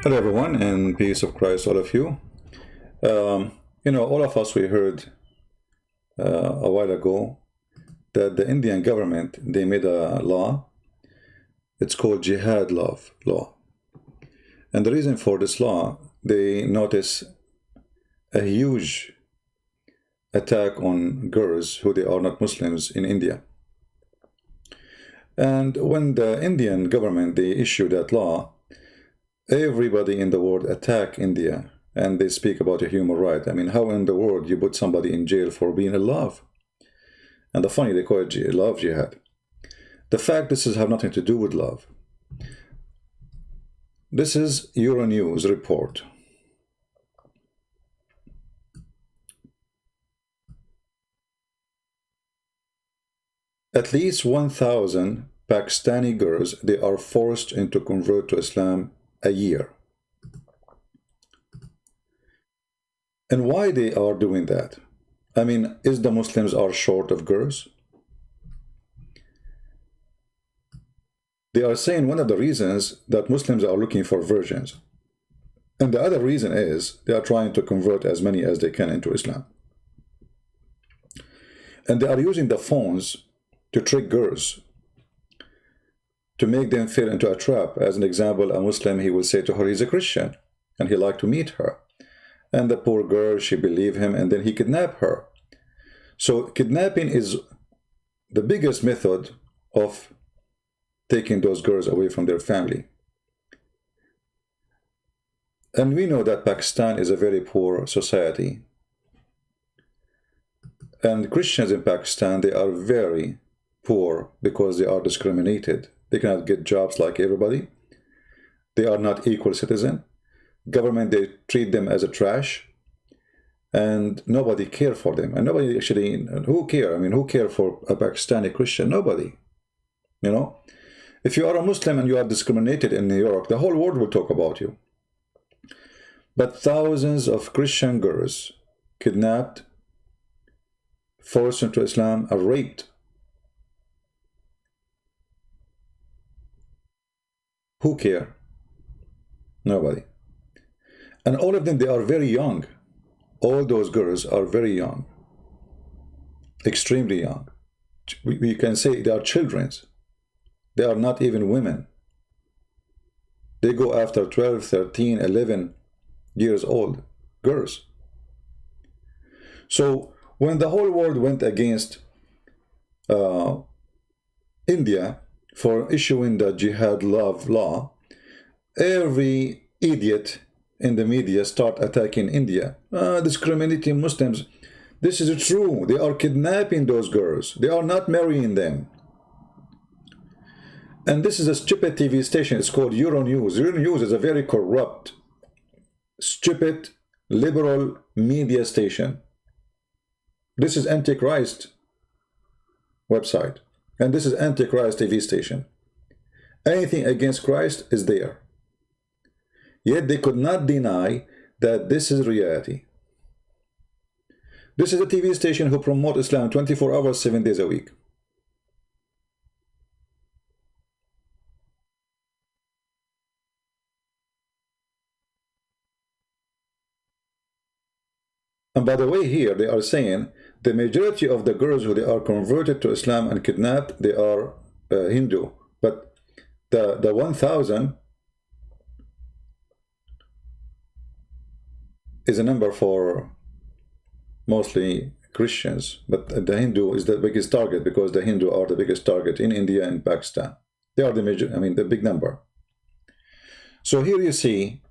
Hello, everyone, and peace of Christ, all of you. All of us, we heard a while ago that the Indian government, they made a law. It's called jihad law. And the reason for this law, they notice a huge attack on girls who they are not Muslims in India. And when the Indian government, they issued that law, everybody in the world attack India, and they speak about a human right. I mean, how in the world you put somebody in jail for being in love? And the funny, they call it love jihad. The fact this have nothing to do with love. This is Euronews report. At least 1,000 Pakistani girls, they are forced into convert to Islam a year. And why they are doing that? I mean, is the Muslims are short of girls? They are saying one of the reasons that Muslims are looking for virgins. And the other reason is they are trying to convert as many as they can into Islam. And they are using the phones to trick girls, to make them fall into a trap. As an example, a Muslim, he will say to her, he's a Christian, and he like to meet her. And the poor girl, she believe him, and then he kidnap her. So kidnapping is the biggest method of taking those girls away from their family. And we know that Pakistan is a very poor society. And Christians in Pakistan, they are very poor because they are discriminated. They cannot get jobs like everybody. They are not equal citizen. Government, they treat them as a trash. And nobody care for them. And nobody actually, who care? I mean, who care for a Pakistani Christian? Nobody. You know? If you are a Muslim and you are discriminated in New York, the whole world will talk about you. But thousands of Christian girls kidnapped, forced into Islam, are raped. Who care? Nobody. And all of them, they are very young. All those girls are very young. Extremely young. We can say they are children. They are not even women. They go after 12, 13, 11 years old girls. So when the whole world went against India for issuing the jihad law, every idiot in the media start attacking India. Discriminating Muslims. This is true. They are kidnapping those girls. They are not marrying them. And this is a stupid TV station. It's called Euronews. Euronews is a very corrupt, stupid, liberal media station. This is Antichrist website. And this is Antichrist TV station. Anything against Christ is there. Yet they could not deny that this is reality. This is a TV station who promote Islam 24 hours, 7 days a week. And by the way, here they are saying the majority of the girls who they are converted to Islam and kidnapped, they are Hindu. But the 1,000 is a number for mostly Christians. But the Hindu is the biggest target because the Hindu are the biggest target in India and Pakistan. They are the major, I mean, the big number. So here you see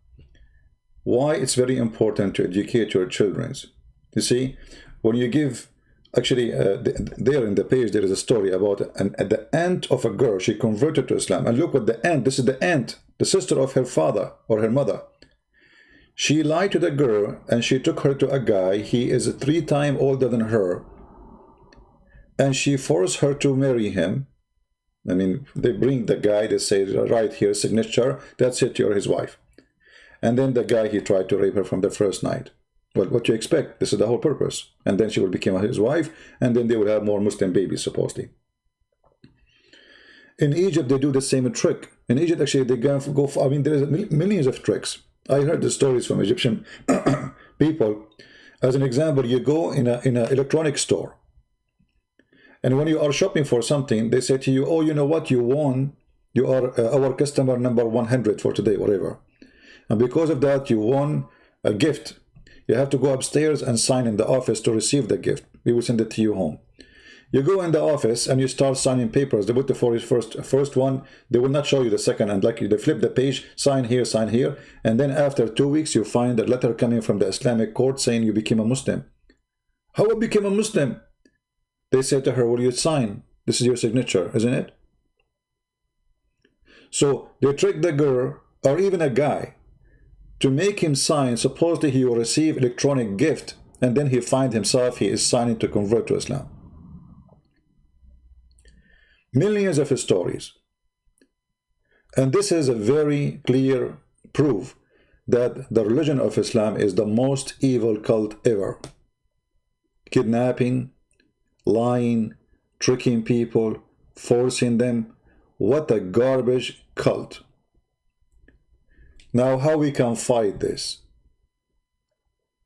why it's very important to educate your children. You see, when you give, actually, there in the page, there is a story about the aunt of a girl. She converted to Islam. And look what the aunt, this is the aunt, the sister of her father or her mother. She lied to the girl and she took her to a guy. He is 3 times older than her. And she forced her to marry him. I mean, they bring the guy, they say, right here, signature, that's it, you're his wife. And then the guy, he tried to rape her from the first night. Well, what you expect? This is the whole purpose. And then she will become his wife, and then they will have more Muslim babies, supposedly. In Egypt, they do the same trick. In Egypt, actually, they go for, I mean, there's millions of tricks. I heard the stories from Egyptian people. As an example, you go in a electronic store, and when you are shopping for something, they say to you, oh, you know what, you won, you are our customer number 100 for today, whatever. And because of that, you won a gift. You have to go upstairs and sign in the office to receive the gift. We will send it to you home. You go in the office and you start signing papers. They put the first one. They will not show you the second. And like they flip the page, sign here. And then after 2 weeks, you find a letter coming from the Islamic court saying you became a Muslim. How I became a Muslim? They say to her, will you sign? This is your signature, isn't it? So they trick the girl or even a guy to make him sign. Supposedly he will receive electronic gift, and then he find himself he is signing to convert to Islam. Millions of stories. And this is a very clear proof that the religion of Islam is the most evil cult ever. Kidnapping, lying, tricking people, forcing them. What a garbage cult. Now, how we can fight this?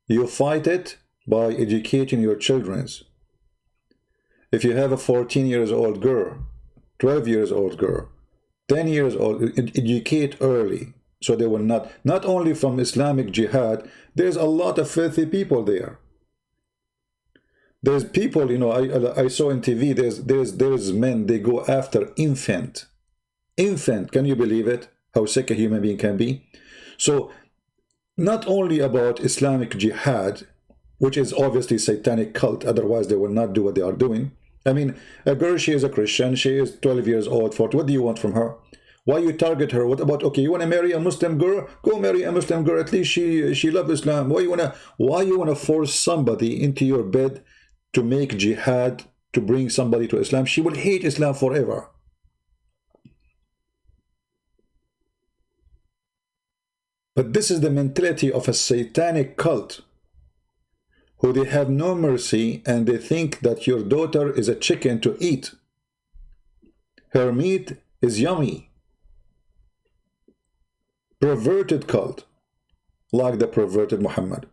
You fight it by educating your children. If you have a 14-year-old girl, 12-year-old girl, 10 years old, educate early so they will not only from Islamic jihad, there's a lot of filthy people there. There's people, you know, I saw on TV, there's men, they go after infant. Infant, can you believe it? How sick a human being can be? So, not only about Islamic jihad, which is obviously satanic cult, otherwise they will not do what they are doing. I mean, a girl, she is a Christian, she is 12 years old, 40. What do you want from her? Why you target her? What about, okay, you want to marry a Muslim girl? Go marry a Muslim girl. At least she loves Islam. Why you wanna force somebody into your bed to make jihad, to bring somebody to Islam? She will hate Islam forever. But this is the mentality of a satanic cult, who they have no mercy, and they think that your daughter is a chicken to eat. Her meat is yummy. Perverted cult, like the perverted Muhammad.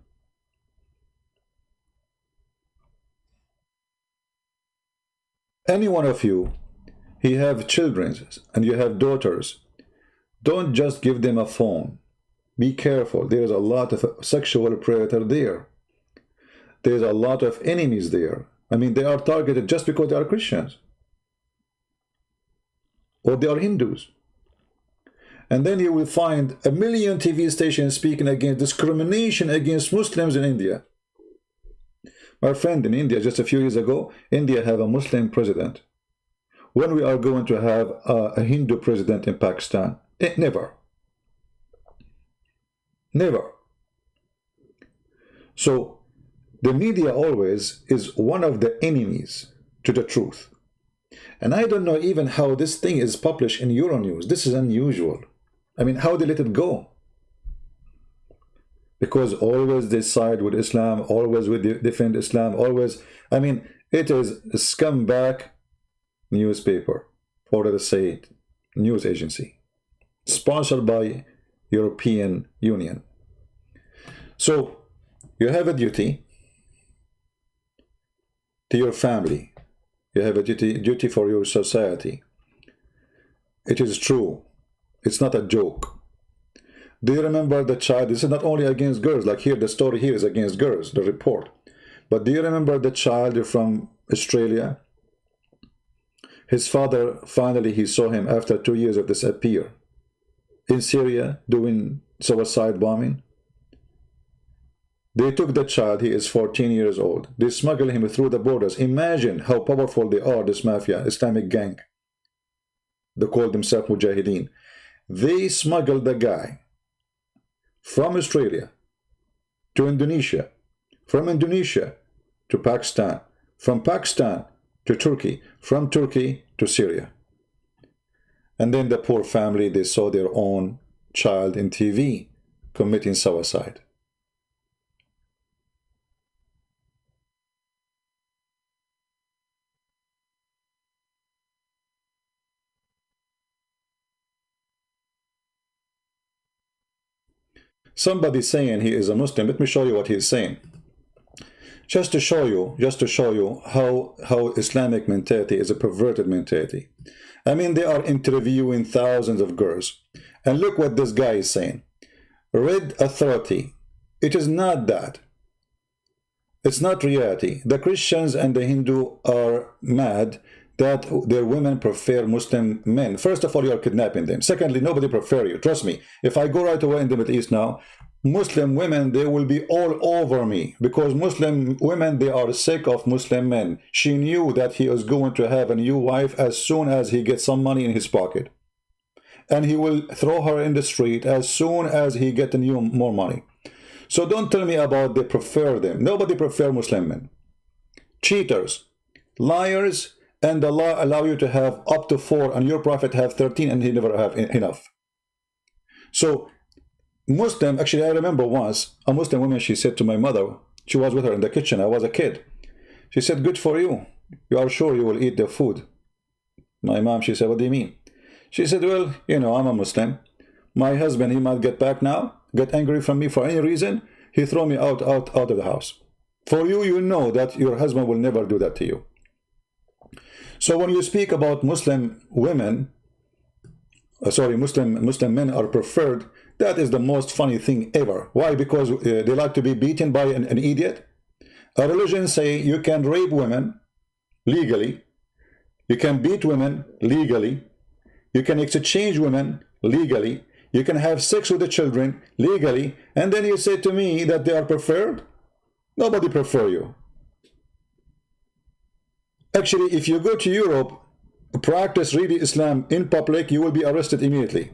Any one of you, he have children and you have daughters, don't just give them a phone. Be careful. There's a lot of sexual predator there. There's a lot of enemies there. I mean, they are targeted just because they are Christians or they are Hindus. And then you will find a million TV stations speaking against discrimination against Muslims in India. My friend, in India, just a few years ago, India have a Muslim president. When we are going to have a Hindu president in Pakistan? Never. Never. So, the media always is one of the enemies to the truth. And I don't know even how this thing is published in Euronews. This is unusual. I mean, how they let it go? Because always they side with Islam, always we defend Islam, always. I mean, it is a scumbag newspaper, or let us say it, news agency, sponsored by European Union. So, you have a duty to your family. You have a duty for your society. It is true. It's not a joke. Do you remember the child? This is not only against girls. Like here, the story here is against girls, the report. But do you remember the child from Australia? His father, finally, he saw him after 2 years of disappear. In Syria, doing suicide bombing. They took the child, he is 14 years old. They smuggled him through the borders. Imagine how powerful they are, this mafia, Islamic gang. They call themselves Mujahideen. They smuggled the guy from Australia to Indonesia, from Indonesia to Pakistan, from Pakistan to Turkey, from Turkey to Syria. And then the poor family, they saw their own child in TV committing suicide. somebody saying he is a Muslim, let me show you what he is saying. Just to show you how Islamic mentality is a perverted mentality. I mean, they are interviewing thousands of girls. And look what this guy is saying. Red authority. It is not that. It's not reality. The Christians and the Hindu are mad that their women prefer Muslim men. First of all, you are kidnapping them. Secondly, nobody prefer you. Trust me. If I go right away in the Middle East now, Muslim women, they will be all over me, because Muslim women, they are sick of Muslim men. She knew that he was going to have a new wife as soon as he gets some money in his pocket. And he will throw her in the street as soon as he gets more money. So don't tell me about they prefer them. Nobody prefer Muslim men. Cheaters, liars, and Allah allow you to have up to 4, and your prophet have 13, and he never have enough. So Muslim, actually I remember once, a Muslim woman, she said to my mother, she was with her in the kitchen, I was a kid. She said, good for you. You are sure you will eat the food? My mom, she said, what do you mean? She said, well, you know, I'm a Muslim. My husband, he might get back now, get angry from me for any reason. He throw me out of the house. For you, you know that your husband will never do that to you. So when you speak about Muslim women, Muslim men are preferred, that is the most funny thing ever. Why? Because they like to be beaten by an idiot. Our religion say you can rape women legally, you can beat women legally, you can exchange women legally, you can have sex with the children legally, and then you say to me that they are preferred? Nobody prefer you. Actually, if you go to Europe, practice really Islam in public, you will be arrested immediately.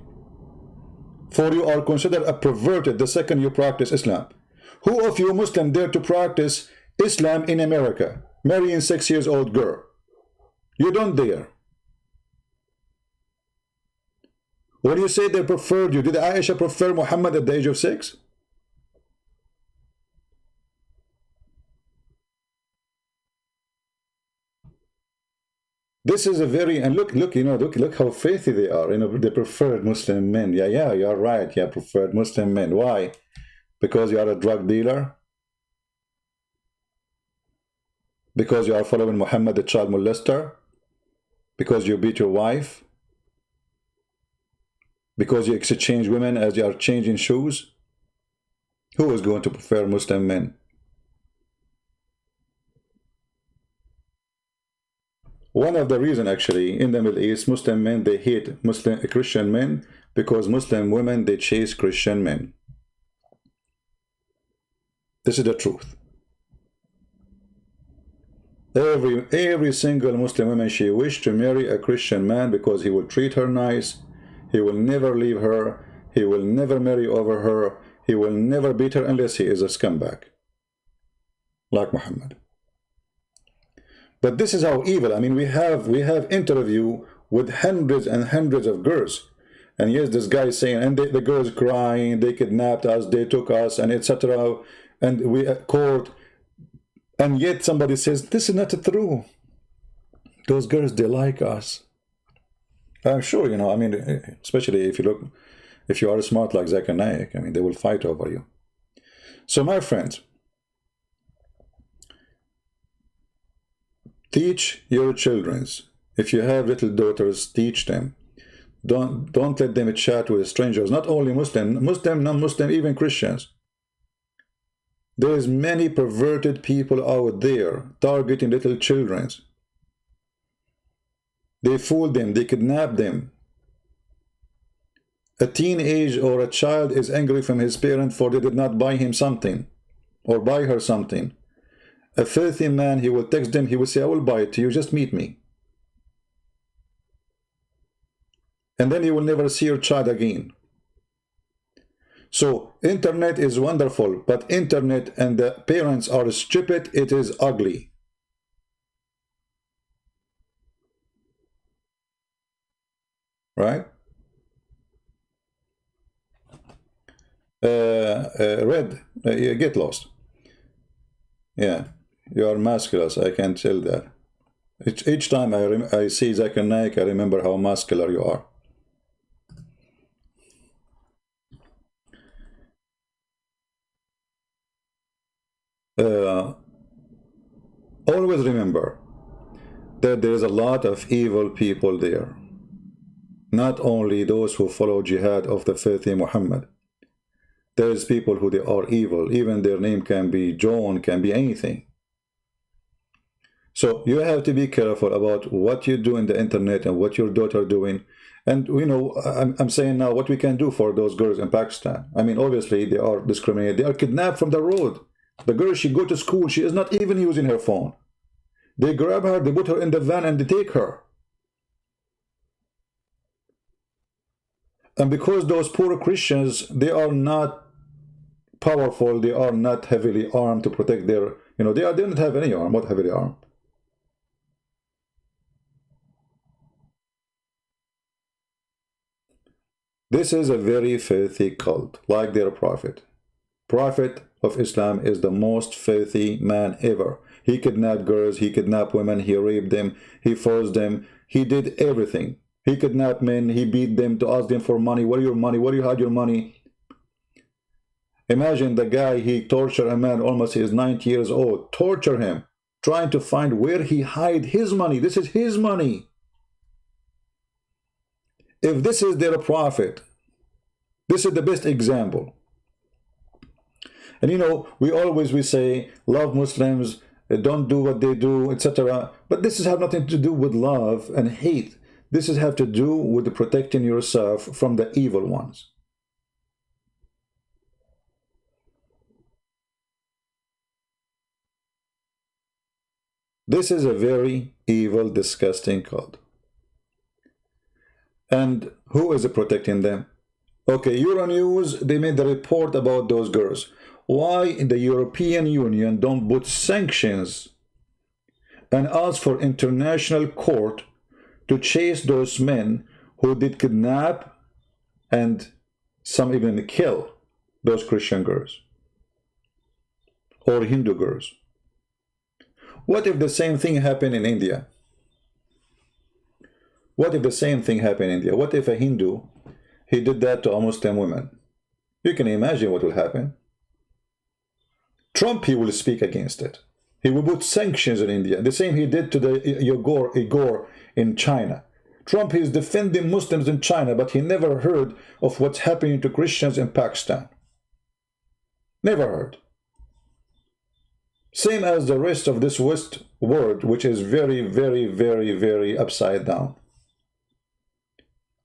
For you are considered a perverted the second you practice Islam. Who of you Muslim dare to practice Islam in America, marrying 6 years old girl? You don't dare. When you say they preferred you, did Aisha prefer Muhammad at the age of 6? This is a very, and look, you know, look how faithy they are. You know, they preferred Muslim men. Yeah, you're right. Yeah, preferred Muslim men. Why? Because you are a drug dealer? Because you are following Muhammad, the child molester? Because you beat your wife? Because you exchange women as you are changing shoes? Who is going to prefer Muslim men? One of the reasons, actually, in the Middle East, Muslim men, they hate Christian men, because Muslim women, they chase Christian men. This is the truth. Every single Muslim woman, she wished to marry a Christian man because he will treat her nice, he will never leave her, he will never marry over her, he will never beat her unless he is a scumbag, like Muhammad. But this is how evil. I mean, we have interview with hundreds and hundreds of girls, and yes, this guy is saying, and the girls crying, they kidnapped us, they took us, and etc. And we at court, and yet somebody says this is not true. Those girls, they like us. I'm sure, you know. I mean, especially if you are smart like Zakir Naik, I mean, they will fight over you. So, my friends, teach your children. If you have little daughters, teach them. Don't let them chat with strangers. Not only Muslim, non-Muslim, even Christians. There's many perverted people out there targeting little children. They fool them, they kidnap them. A teenage or a child is angry from his parent for they did not buy him something or buy her something. A filthy man, he will text them, he will say, I will buy it to you, just meet me. And then you will never see your child again. So, internet is wonderful, but internet and the parents are stupid, it is ugly. Right? Red, you get lost. Yeah. You are masculine, I can tell that. Each time I see Zakir Naik, I remember how muscular you are. Always remember that there is a lot of evil people there. Not only those who follow jihad of the filthy Muhammad. There is people who they are evil. Even their name can be John, can be anything. So you have to be careful about what you do in the internet and what your daughter doing. And you know, I'm saying now what we can do for those girls in Pakistan. I mean, obviously they are discriminated. They are kidnapped from the road. The girl, she go to school. She is not even using her phone. They grab her, they put her in the van and they take her. And because those poor Christians, they are not powerful, they are not heavily armed to protect their, you know, they don't have any arm, not heavily armed. This is a very filthy cult, like their prophet. Prophet of Islam is the most filthy man ever. He kidnapped girls, he kidnapped women, he raped them, he forced them, he did everything. He kidnapped men, he beat them to ask them for money. Where your money? Where you hide your money? Imagine the guy, he tortured a man, almost he is 90 years old, torture him, trying to find where he hide his money. This is his money. If this is their prophet, this is the best example. And you know, we say, love Muslims, don't do what they do, etc. But this has nothing to do with love and hate. This has have to do with protecting yourself from the evil ones. This is a very evil, disgusting cult. And who is protecting them? Okay, Euronews, they made the report about those girls. Why the European Union don't put sanctions and ask for international court to chase those men who did kidnap and some even kill those Christian girls or Hindu girls? What if the same thing happened in India? What if the same thing happened in India? What if a Hindu, he did that to a Muslim woman? You can imagine what will happen. Trump, he will speak against it. He will put sanctions in India. The same he did to the Uyghur in China. Trump is defending Muslims in China, but he never heard of what's happening to Christians in Pakistan. Never heard. Same as the rest of this West world, which is very, very, very, very upside down.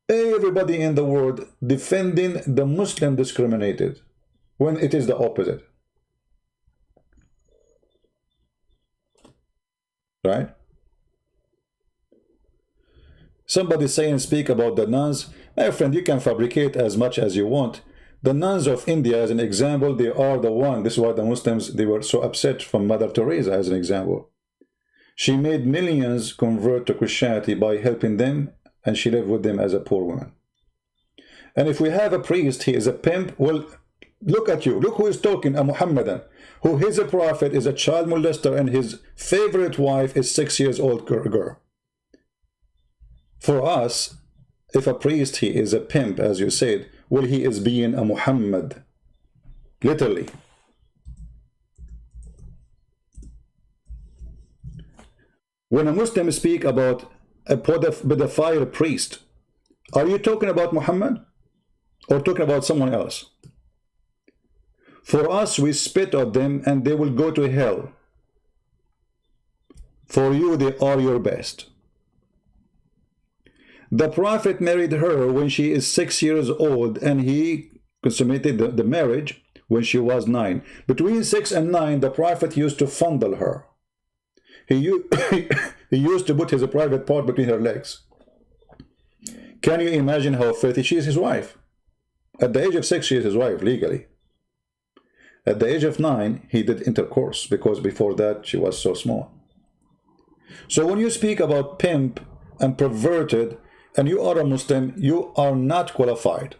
Everybody in the world defending the Muslim discriminated, when it is the opposite. Right? Somebody say and speak about the nuns. My friend, you can fabricate as much as you want. The nuns of India, as an example, they are the one. This is why the Muslims, they were so upset from Mother Teresa, as an example. She made millions convert to Christianity by helping them, and she lived with them as a poor woman. And if we have a priest, he is a pimp. Well, look at you. Look who is talking, a Mohammedan, who is a prophet, is a child molester, and his favorite wife is 6 years old girl. For us, if a priest, he is a pimp, as you said, well, he is being a Muhammad. Literally. When a Muslim speak about a pedophile priest, are you talking about Muhammad or talking about someone else? For us, we spit at them and they will go to hell. For you, they are your best. The Prophet married her when she is 6 years old, and he consummated the marriage when she was 9. Between 6 and 9, the Prophet used to fondle her. He used to put his private part between her legs. Can you imagine how filthy? She is his wife. At the age of 6, she is his wife, legally. At the age of 9, he did intercourse, because before that, she was so small. So when you speak about pimp and perverted, and you are a Muslim, you are not qualified.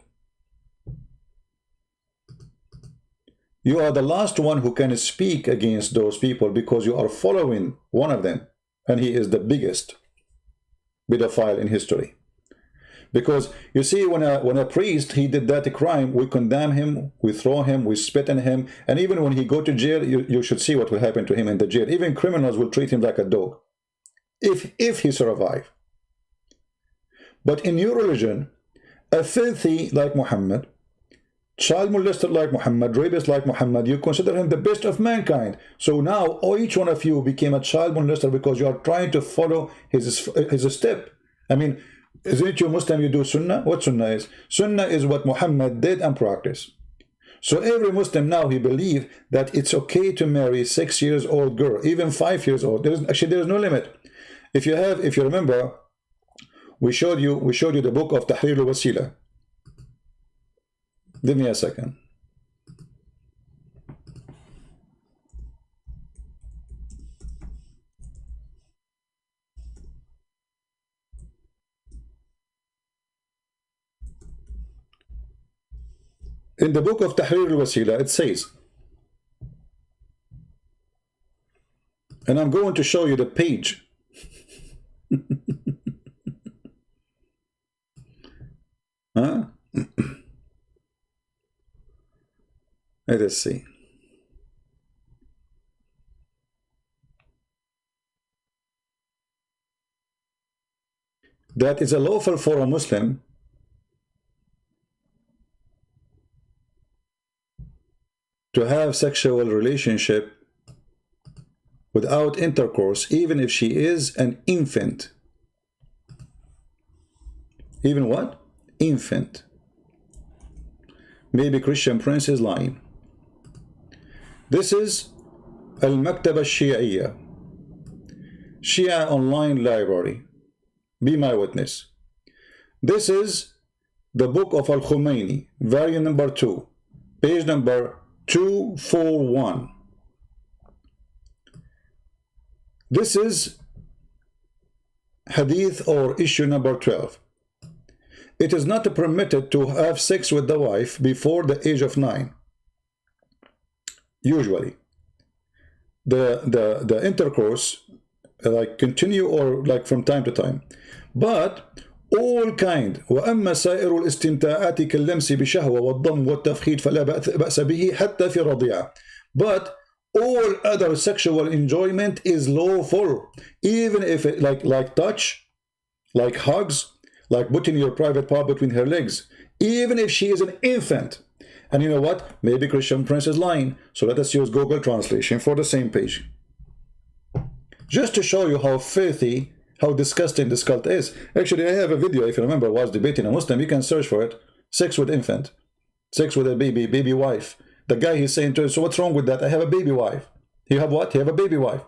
You are the last one who can speak against those people, because you are following one of them, and he is the biggest pedophile in history. Because you see, when a priest, he did that crime, we condemn him, we throw him, we spit on him, and even when he go to jail, you should see what will happen to him in the jail. Even criminals will treat him like a dog, if he survive. But in your religion, a filthy like Muhammad, child molester like Muhammad, rapist like Muhammad, you consider him the best of mankind. So now each one of you became a child molester because you are trying to follow his step. I mean, isn't it you Muslim, you do sunnah? What sunnah is? Sunnah is what Muhammad did and practiced. So every Muslim now, he believes that it's okay to marry 6 years old girl, even 5 years old. There's no limit. If you remember, we showed you the book of Tahrir al-Wasila. Give me a second. In the book of Tahrir al-Wasila, it says, and I'm going to show you the page. Huh? Let us see. That is lawful for a Muslim to have sexual relationship without intercourse, even if she is an infant. Even what? Infant. Maybe Christian Prince is lying. This is Al-Maktaba Shi'iyya, Shia online library. Be my witness. This is the book of Al-Khomeini, volume number 2, page number 241. This is hadith or issue number 12. It is not permitted to have sex with the wife before the age of 9. Usually the intercourse like continue or like from time to time, but all kind وأما سائر الاستمتاعات كاللمس بشهوة والضم والتفخيد فلا بأس به حتى في الرضيعة. But all other sexual enjoyment is lawful, even if it like touch, like hugs, like putting your private part between her legs, even if she is an infant. And you know what? Maybe Christian Prince is lying. So let us use Google translation for the same page. Just to show you how filthy, how disgusting this cult is. Actually, I have a video, if you remember, I was debating a Muslim. You can search for it. Sex with infant. Sex with a baby wife. The guy, he's saying to us, so what's wrong with that? I have a baby wife. You have what? You have a baby wife.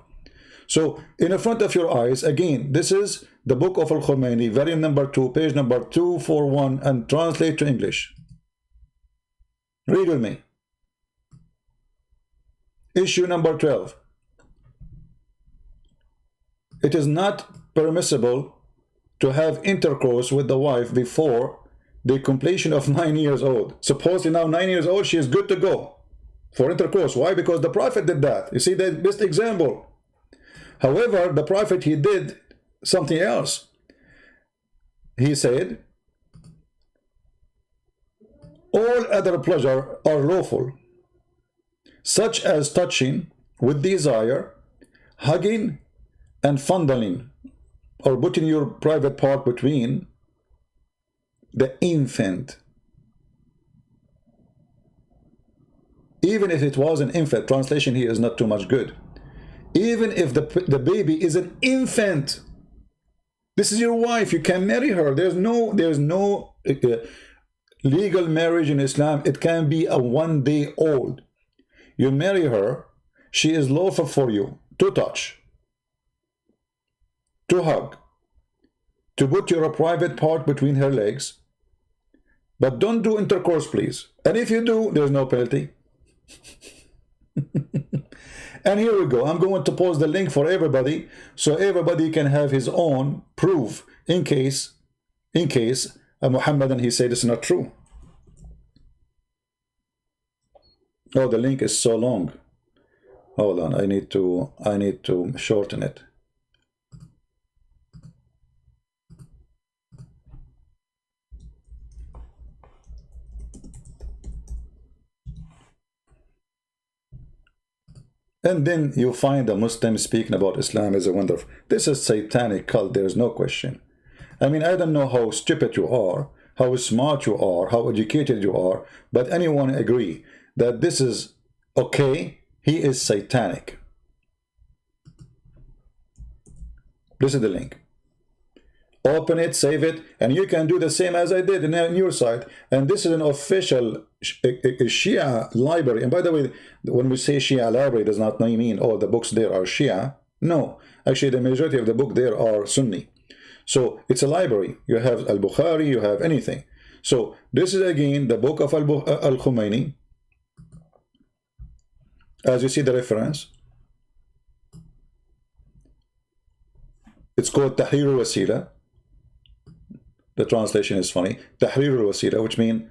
So in front of your eyes, again, this is the book of Al-Khomeini, volume number 2, page number 241, and translate to English. Read with me. Issue number 12. It is not permissible to have intercourse with the wife before the completion of 9 years old. Supposedly now 9 years old, she is good to go for intercourse. Why? Because the Prophet did that. You see, the best example. However, the Prophet, he did something else. He said, all other pleasure are lawful, such as touching with desire, hugging, and fondling, or putting your private part between the infant. Even if it was an infant, translation here is not too much good. Even if the baby is an infant, this is your wife, you can marry her. There's no legal marriage in Islam. It can be a 1 day old. You marry her, she is lawful for you to touch, to hug, to put your private part between her legs, but don't do intercourse, please. And if you do, there's no penalty. And here we go. I'm going to post the link for everybody, so everybody can have his own proof in case Muhammad and he said it's not true. Oh, the link is so long. Hold on, I need to shorten it. And then you find a Muslim speaking about Islam is a wonderful. This is satanic cult, there's no question. I mean, I don't know how stupid you are, how smart you are, how educated you are, but anyone agree that this is okay? He is satanic. This is the link. Open it, save it, and you can do the same as I did in your site. And this is an official Shia library. And by the way, when we say Shia library, does not mean all the books there are Shia. No, actually the majority of the book there are Sunni. So it's a library. You have Al-Bukhari, you have anything. So this is again the book of Al-Khomeini. As you see the reference, it's called Tahrir al-Wasila. The translation is funny. Tahrir al-Wasila, which means,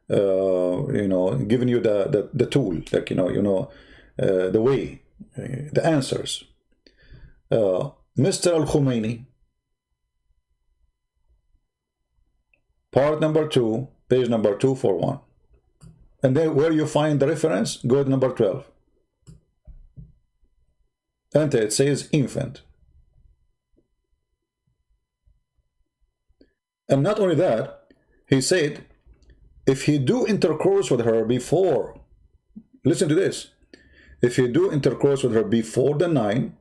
you know, giving you the tool, like, the way, the answers. Mr. Al-Khomeini, part number 2, page number 241. And then where you find the reference, go to number 12. Enter, it says infant. And not only that, he said, if he do intercourse with her before, listen to this, if he do intercourse with her before the 9,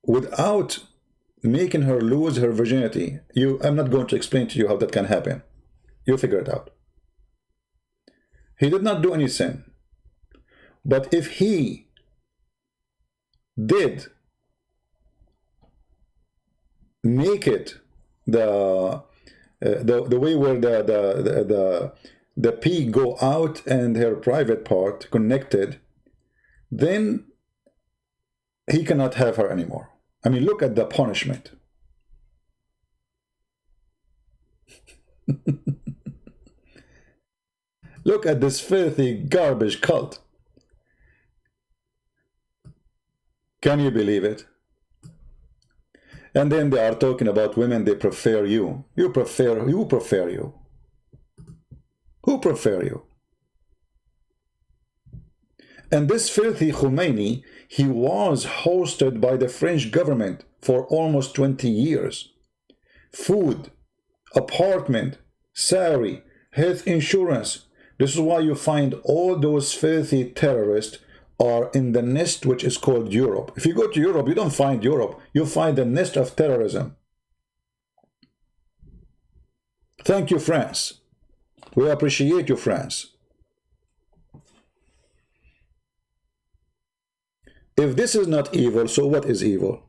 without making her lose her virginity, I'm not going to explain to you how that can happen. You figure it out. He did not do any sin. But if he did make it the way where the pee go out and her private part connected, then he cannot have her anymore. I mean, look at the punishment. Look at this filthy garbage cult. Can you believe it? And then they are talking about women, they prefer you. You prefer you. Who prefer you? And this filthy Khomeini, he was hosted by the French government for almost 20 years. Food, apartment, salary, health insurance. This is why you find all those filthy terrorists are in the nest which is called Europe. If you go to Europe, you don't find Europe, you find the nest of terrorism. Thank you, France. We appreciate you, France. If this is not evil, so what is evil?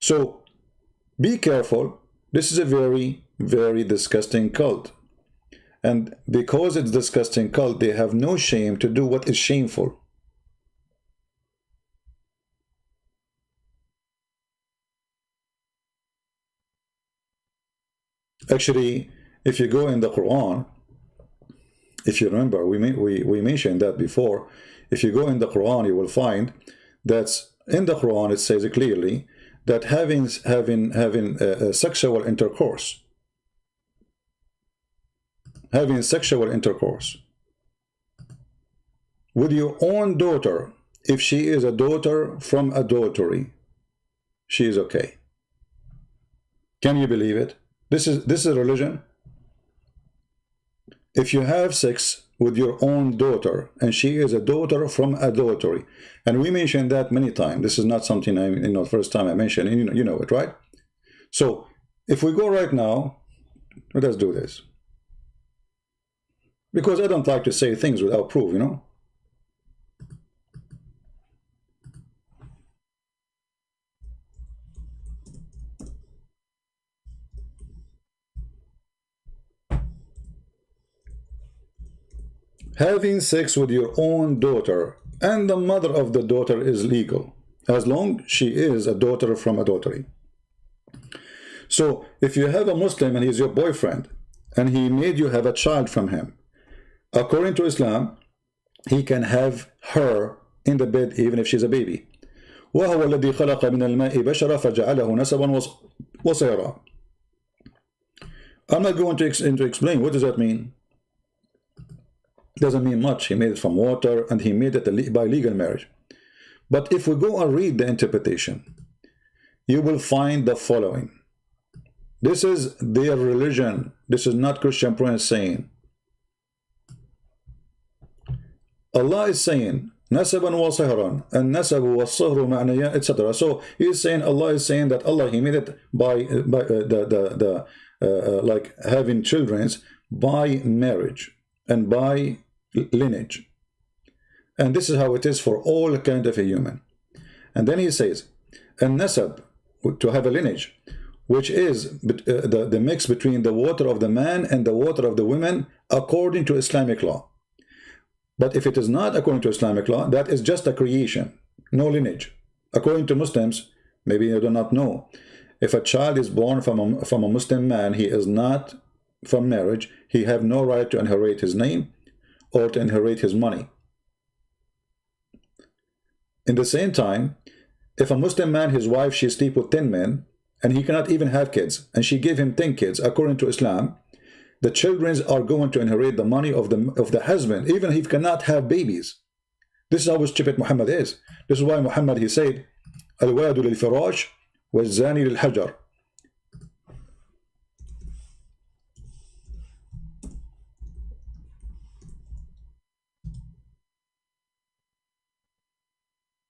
So be careful. This is a very, very disgusting cult. And because it's disgusting cult, they have no shame to do what is shameful. Actually, if you go in the Quran, if you remember, we mentioned that before. If you go in the Quran, you will find that in the Quran it says clearly that having sexual intercourse, with your own daughter, if she is a daughter from adultery, she is okay. Can you believe it? This is religion. If you have sex with your own daughter and she is a daughter from adultery, and we mentioned that many times, this is not something first time I mentioned, and you know it, right? So if we go right now, let us do this, because I don't like to say things without proof, Having sex with your own daughter and the mother of the daughter is legal, as long she is a daughter from adultery. So if you have a Muslim and he's your boyfriend, and he made you have a child from him, according to Islam, he can have her in the bed even if she's a baby. وَهُوَ الَّذِي خَلَقَ مِنَ الْمَاءِ بَشَرًا فَجَعَلَهُ نَسَبًا وَصِهْرًا. I'm not going to explain what does that mean. Doesn't mean much. He made it from water, and he made it by legal marriage. But if we go and read the interpretation, you will find the following. This is their religion. This is not Christian Prince saying. Allah is saying, Nasaban wa sihran, and nasabu wa sihru ma'naya, etc. So he is saying, Allah is saying that Allah, he made it by like having children by marriage and by lineage. And this is how it is for all kind of a human. And then he says, and nasab, to have a lineage, which is the mix between the water of the man and the water of the women according to Islamic law. But if it is not according to Islamic law, that is just a creation, no lineage. According to Muslims, maybe you do not know, if a child is born from a Muslim man, he is not from marriage, he have no right to inherit his name or to inherit his money. In the same time, if a Muslim man, his wife, she sleep with 10 men, and he cannot even have kids, and she gave him 10 kids, according to Islam, the children are going to inherit the money of the husband, even if he cannot have babies. This is how stupid Muhammad is. This is why Muhammad, he said, Al-waladu lil-firash wal-zani lil-hajar.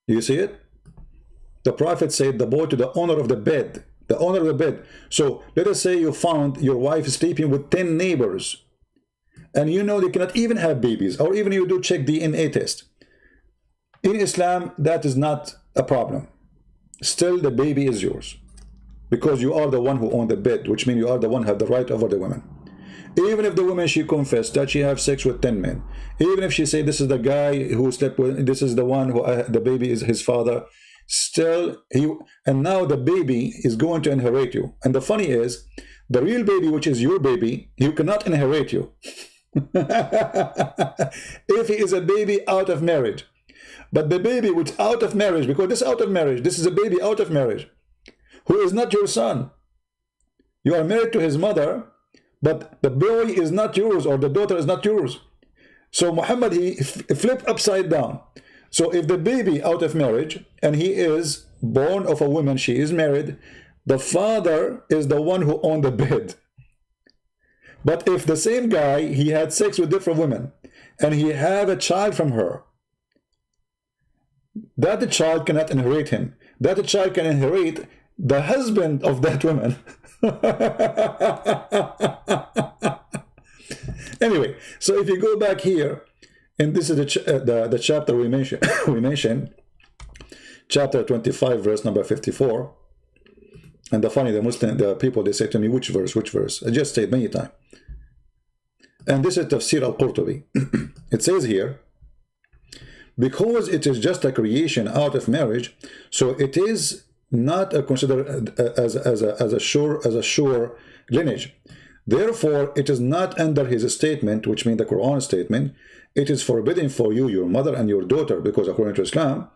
You see it? The Prophet said the boy to the owner of the bed. The owner of the bed. So let us say you found your wife sleeping with 10 neighbors, and you know they cannot even have babies, or even you do check DNA test. In Islam, that is not a problem. Still, the baby is yours, because you are the one who owned the bed, which means you are the one who have the right over the women. Even if the woman, she confessed that she have sex with 10 men, even if she say this is the guy who slept with, this is the one who the baby is his father, still and now the baby is going to inherit you. And the funny is, the real baby, which is your baby, you cannot inherit you if he is a baby out of marriage. But the baby which out of marriage, because this out of marriage, this is a baby out of marriage, who is not your son. You are married to his mother, but the boy is not yours, or the daughter is not yours. So Muhammad, he flipped upside down. So if the baby out of marriage, and he is born of a woman, she is married, the father is the one who owned the bed. But if the same guy, he had sex with different women, and he have a child from her, that the child cannot inherit him. That the child can inherit the husband of that woman. Anyway, so if you go back here, and this is the chapter we mentioned, chapter 25, verse number 54. And the people, they say to me, which verse? I just said many times. And this is Tafsir al-Qurtubi. It says here, because it is just a creation out of marriage, so it is not considered as a sure lineage. Therefore, it is not under his statement, which means the Quran statement, it is forbidden for you, your mother and your daughter, because according to Islam,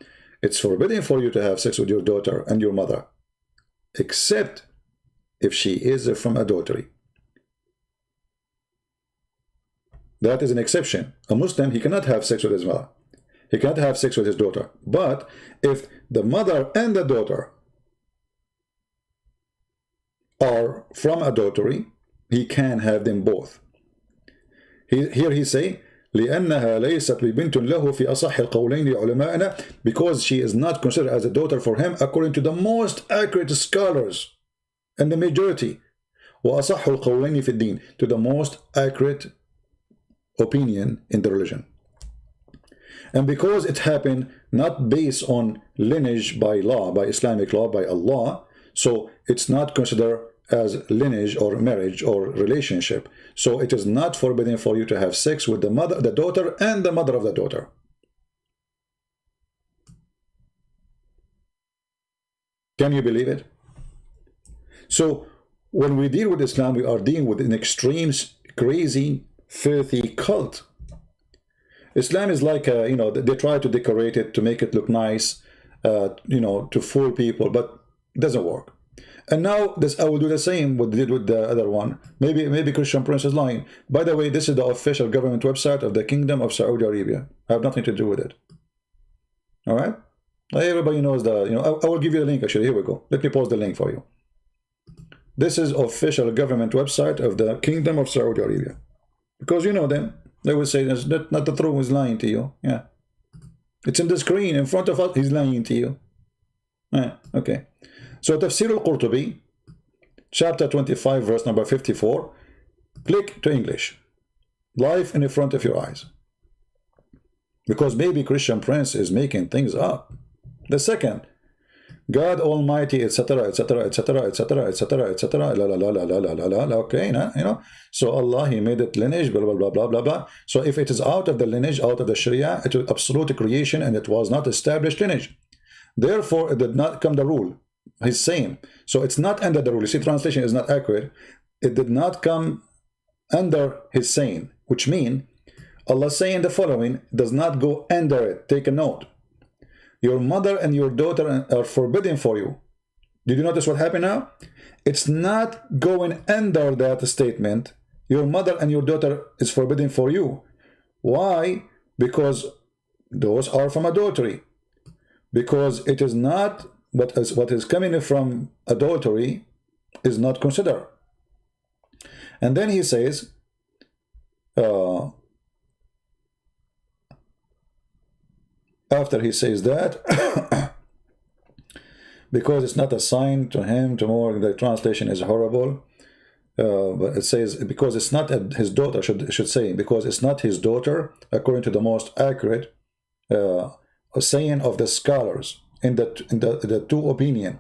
it's forbidden for you to have sex with your daughter and your mother, except if she is from adultery. That is an exception. A Muslim, he cannot have sex with his mother. He cannot have sex with his daughter. But if the mother and the daughter are from adultery, he can have them both. Here he say, لأنها ليست ببنت له في أصح القولين لعلمائنا, because she is not considered as a daughter for him according to the most accurate scholars and the majority. وأصح القولين في الدين, to the most accurate opinion in the religion. And because it happened not based on lineage by law, by Islamic law, by Allah, so it's not considered as lineage or marriage or relationship. So it is not forbidden for you to have sex with the mother, the daughter, and the mother of the daughter. Can you believe it? So when we deal with Islam, we are dealing with an extreme, crazy, filthy cult. Islam is like, they try to decorate it to make it look nice, to fool people, but it doesn't work. And now this, I will do the same what they did with the other one. Maybe Christian Prince is lying. By the way, this is the official government website of the Kingdom of Saudi Arabia. I have nothing to do with it. All right? Everybody knows the, you know, I will give you the link actually. Here we go. Let me post the link for you. This is official government website of the Kingdom of Saudi Arabia. Because you know them. They will say that's not the truth, he's lying to you. Yeah. It's in the screen in front of us, he's lying to you. Yeah, okay. So Tafsir al-Qurtubi, chapter 25, verse number 54. Click to English. Live in front of your eyes. Because maybe Christian Prince is making things up. The second, God Almighty, etc., etc., etc., etc., etc., etc. La la la la la la la la. Okay, nah, you know. So Allah, He made it lineage, blah blah blah blah blah blah. So if it is out of the lineage, out of the Sharia, it was absolute creation, and it was not established lineage. Therefore, it did not come the rule. He's saying. So it's not under the rule. You see, translation is not accurate. It did not come under His saying, which means Allah saying the following does not go under it. Take a note. Your mother and your daughter are forbidden for you. Did you notice what happened now? It's not going under that statement. Your mother and your daughter is forbidden for you. Why? Because those are from adultery. Because it is not what is coming from adultery is not considered. And then he says, after he says that, because it's not assigned to him, tomorrow the translation is horrible, but it says, because it's not his daughter, should say, because it's not his daughter, according to the most accurate saying of the scholars, in the two opinion,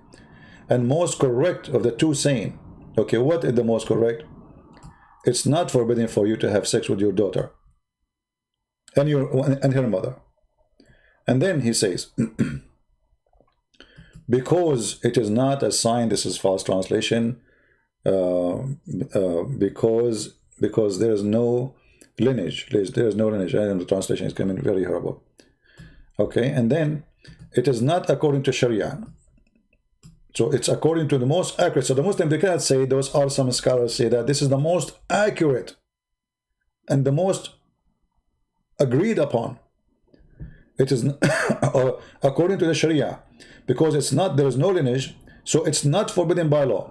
and most correct of the two saying. Okay, what is the most correct? It's not forbidden for you to have sex with your daughter and her mother. And then he says, because it is not a sign, this is false translation, because there is no lineage. There is no lineage. And the translation is coming very horrible. Okay, and then it is not according to Sharia. So it's according to the most accurate. So the Muslim, they cannot say, those are some scholars say that this is the most accurate and the most agreed upon. It is according to the Sharia, because it's not, there is no lineage, so it's not forbidden by law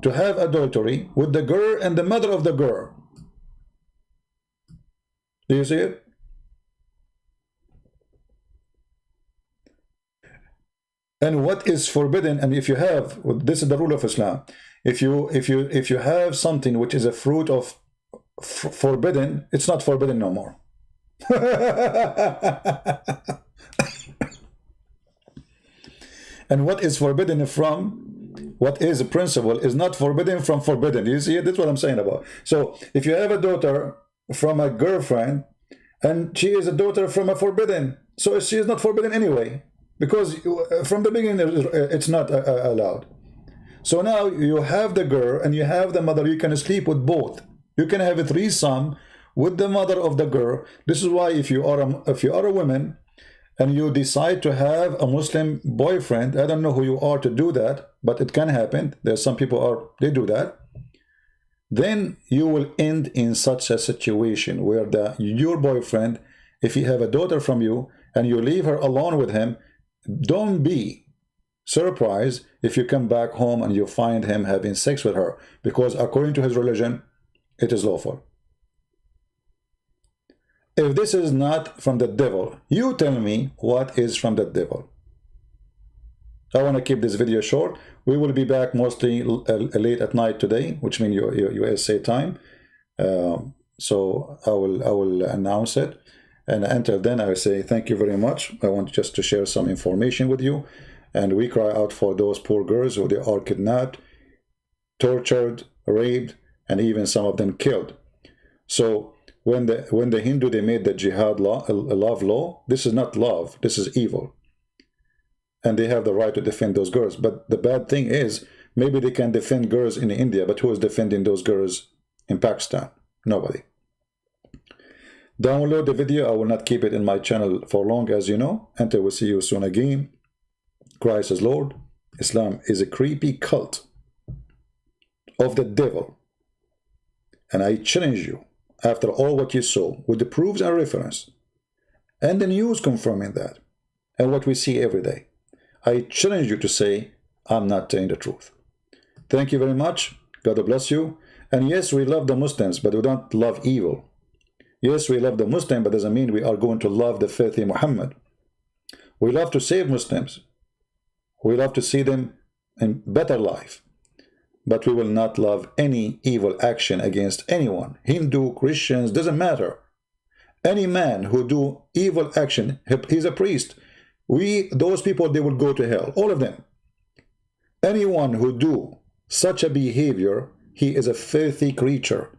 to have adultery with the girl and the mother of the girl. Do you see it? And what is forbidden, and if you have, this is the rule of Islam, if you have something which is a fruit of forbidden, it's not forbidden no more. And what is forbidden from what is a principle is not forbidden from forbidden. You see, that's what I'm saying about. So if you have a daughter from a girlfriend and she is a daughter from a forbidden, so she is not forbidden anyway, because from the beginning it's not allowed. So now you have the girl and you have the mother, you can sleep with both. You can have a threesome with the mother of the girl. This is why if you are a woman and you decide to have a Muslim boyfriend, I don't know who you are to do that, but it can happen. There's some people they do that. Then you will end in such a situation where your boyfriend, if he have a daughter from you and you leave her alone with him, don't be surprised if you come back home and you find him having sex with her, because according to his religion, it is lawful. If this is not from the devil, you tell me what is from the devil. I want to keep this video short. We will be back mostly late at night today, which means your USA time. So I will announce it. And until then, I will say thank you very much. I want just to share some information with you. And we cry out for those poor girls who they are kidnapped, tortured, raped, and even some of them killed. So when the Hindu, they made the jihad law, love law, this is not love, this is evil. And they have the right to defend those girls. But the bad thing is, maybe they can defend girls in India, but who is defending those girls in Pakistan? Nobody. Download the video. I will not keep it in my channel for long, as you know. Until we see you soon again. Christ is Lord. Islam is a creepy cult. of the devil. And I challenge you, after all what you saw, with the proofs and reference, and the news confirming that, and what we see every day, I challenge you to say, I'm not telling the truth. Thank you very much. God bless you. And yes, we love the Muslims, but we don't love evil. Yes, we love the Muslim, but doesn't mean we are going to love the filthy Muhammad. We love to save Muslims. We love to see them in better life. But we will not love any evil action against anyone. Hindu, Christians, doesn't matter. Any man who do evil action, he's a priest. Those people, they will go to hell, all of them. Anyone who do such a behavior, he is a filthy creature.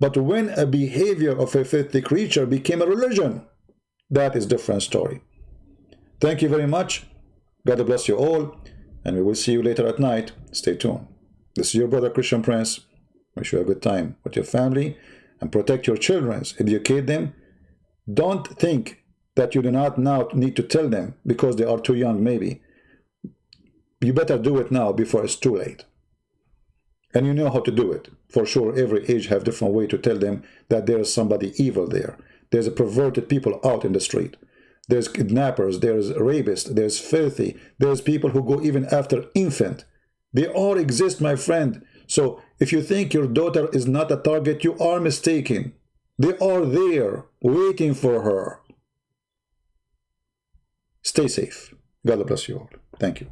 But when a behavior of a filthy creature became a religion, that is a different story. Thank you very much. God bless you all, and we will see you later at night. Stay tuned. This is your brother Christian Prince. Wish you a good time with your family, and protect your children, educate them. Don't think that you do not now need to tell them because they are too young, maybe. You better do it now before it's too late. And you know how to do it. For sure, every age have different way to tell them that there is somebody evil there. There's a perverted people out in the street. There's kidnappers, there's rapists, there's filthy, there's people who go even after infant. They all exist, my friend. So if you think your daughter is not a target, you are mistaken. They are there, waiting for her. Stay safe. God bless you all. Thank you.